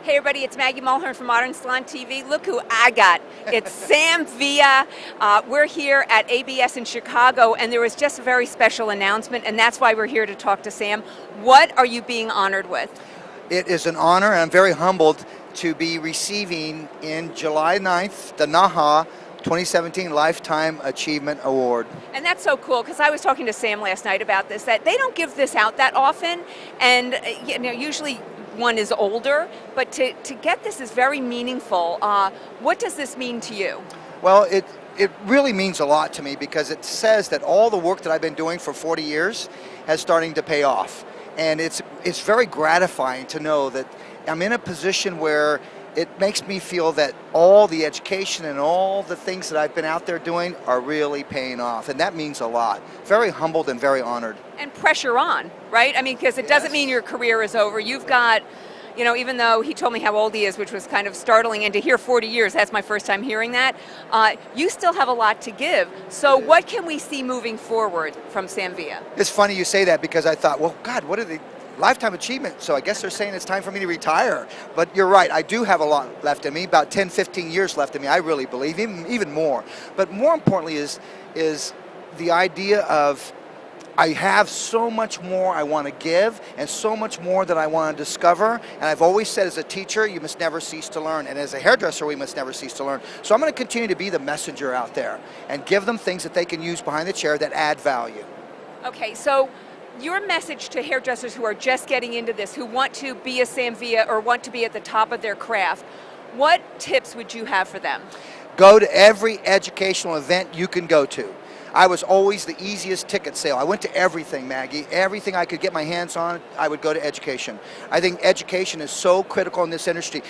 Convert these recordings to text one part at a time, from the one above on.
Hey everybody, it's Maggie Mulhern from Modern Salon TV. Look who I got. It's Sam Villa. We're here at ABS in Chicago, and there was just a very special announcement, and that's why we're here to talk to Sam. What are you being honored with? It is an honor, and I'm very humbled to be receiving in July 9th the Naha 2017 Lifetime Achievement Award. And that's so cool, because I was talking to Sam last night about this, that they don't give this out that often, and usually one is older, but to get this is very meaningful. What does this mean to you? Well, it really means a lot to me because it says that all the work that I've been doing for 40 years has starting to pay off. And it's very gratifying to know that I'm in a position where it makes me feel that all the education and all the things that I've been out there doing are really paying off, and that means a lot. Very humbled and very honored. And pressure on, right? I mean, because it doesn't mean your career is over. You've got, even though he told me how old he is, which was kind of startling, and to hear 40 years, that's my first time hearing that, you still have a lot to give. So what can we see moving forward from Sam Villa? It's funny you say that because I thought, well, God, what are they? Lifetime achievement, so I guess they're saying it's time for me to retire. But you're right, I do have a lot left in me, about 10, 15 years left in me, I really believe, even more. But more importantly is the idea of I have so much more I want to give and so much more that I want to discover. And I've always said as a teacher, you must never cease to learn. And as a hairdresser, we must never cease to learn. So I'm going to continue to be the messenger out there and give them things that they can use behind the chair that add value. Okay, so your message to hairdressers who are just getting into this, who want to be a Sam Villa or want to be at the top of their craft, what tips would you have for them? Go to every educational event you can go to. I was always the easiest ticket sale. I went to everything, Maggie. Everything I could get my hands on, I would go to education. I think education is so critical in this industry.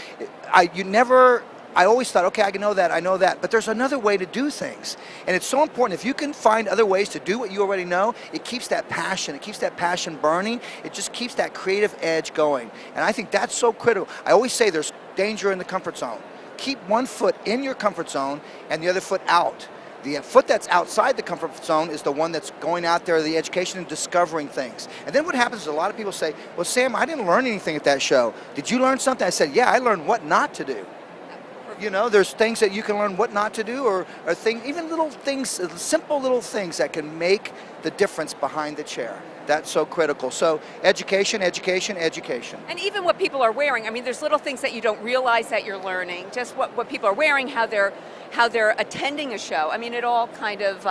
I always thought, okay, I know that, but there's another way to do things. And it's so important. If you can find other ways to do what you already know, it keeps that passion burning. It just keeps that creative edge going. And I think that's so critical. I always say there's danger in the comfort zone. Keep one foot in your comfort zone and the other foot out. The foot that's outside the comfort zone is the one that's going out there, the education and discovering things. And then what happens is a lot of people say, well, Sam, I didn't learn anything at that show. Did you learn something? I said, yeah, I learned what not to do. There's things that you can learn what not to do, or things, even little things, simple little things that can make the difference behind the chair. That's so critical. So education, education, education. And even what people are wearing. I mean, there's little things that you don't realize that you're learning. Just what people are wearing, how they're attending a show. I mean, it all kind of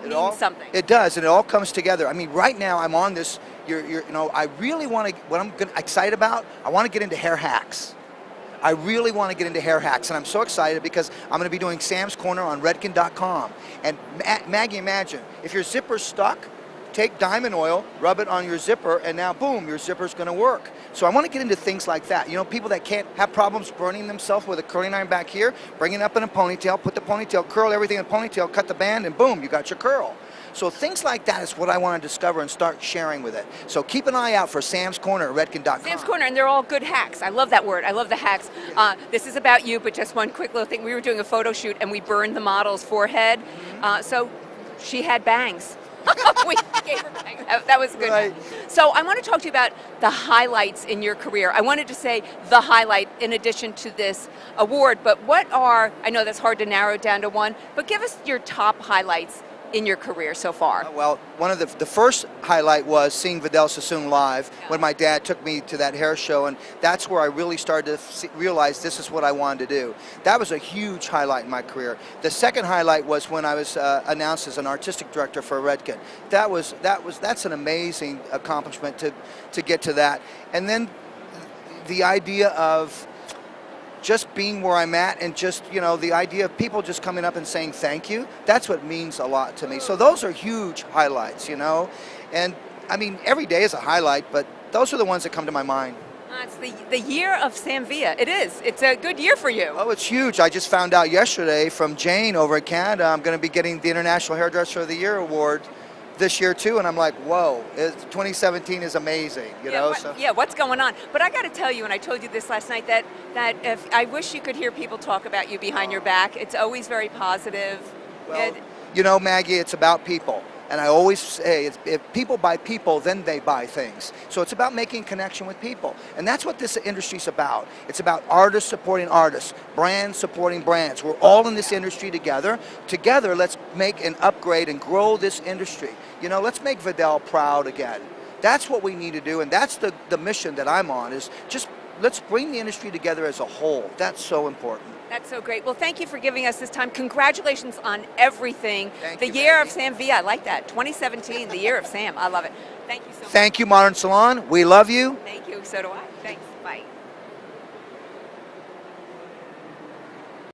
means something. It does, and it all comes together. I mean, right now I'm on this. I really want to. What I'm excited about. I want to get into hair hacks. I really want to get into hair hacks, and I'm so excited because I'm going to be doing Sam's Corner on redken.com. And Maggie, imagine, if your zipper's stuck, take diamond oil, rub it on your zipper, and now, boom, your zipper's going to work. So I want to get into things like that. People that can't have problems burning themselves with a curling iron back here, bring it up in a ponytail, put the ponytail, curl everything in a ponytail, cut the band, and boom, you got your curl. So things like that is what I want to discover and start sharing with it. So keep an eye out for Sam's Corner at redken.com. Sam's Corner, and they're all good hacks. I love that word. I love the hacks. This is about you, but just one quick little thing. We were doing a photo shoot, and we burned the model's forehead. So she had bangs. We gave her bangs. That was good. Right. So I want to talk to you about the highlights in your career. I wanted to say the highlight in addition to this award, but I know that's hard to narrow down to one, but give us your top highlights in your career so far? Well, one of the first highlight was seeing Vidal Sassoon live when my dad took me to that hair show, and that's where I really started to realize this is what I wanted to do. That was a huge highlight in my career. The second highlight was when I was announced as an artistic director for Redken. That's an amazing accomplishment to get to that. And then the idea of just being where I'm at, and just, the idea of people just coming up and saying thank you, that's what means a lot to me. So those are huge highlights, And, I mean, every day is a highlight, but those are the ones that come to my mind. It's the year of Sam Villa. It is. It's a good year for you. Oh, it's huge. I just found out yesterday from Jane over at Canada, I'm going to be getting the International Hairdresser of the Year award this year too, and I'm like, whoa, 2017 is amazing, what's going on? But I got to tell you, and I told you this last night, that if I wish you could hear people talk about you behind your back. It's always very positive. Well, Maggie, it's about people. And I always say, if people buy people, then they buy things. So it's about making connection with people. And that's what this industry's about. It's about artists supporting artists, brands supporting brands. We're all in this industry together. Together, let's make an upgrade and grow this industry. You know, let's make Vidal proud again. That's what we need to do, and that's the mission that I'm on, is just let's bring the industry together as a whole. That's so important. That's so great. Well, thank you for giving us this time. Congratulations on everything. Thank the you, year Maggie. of Sam V. I like that. 2017, the year of Sam. I love it. Thank you so much. Thank you, Modern Salon. We love you. Thank you. So do I. Thanks. Bye.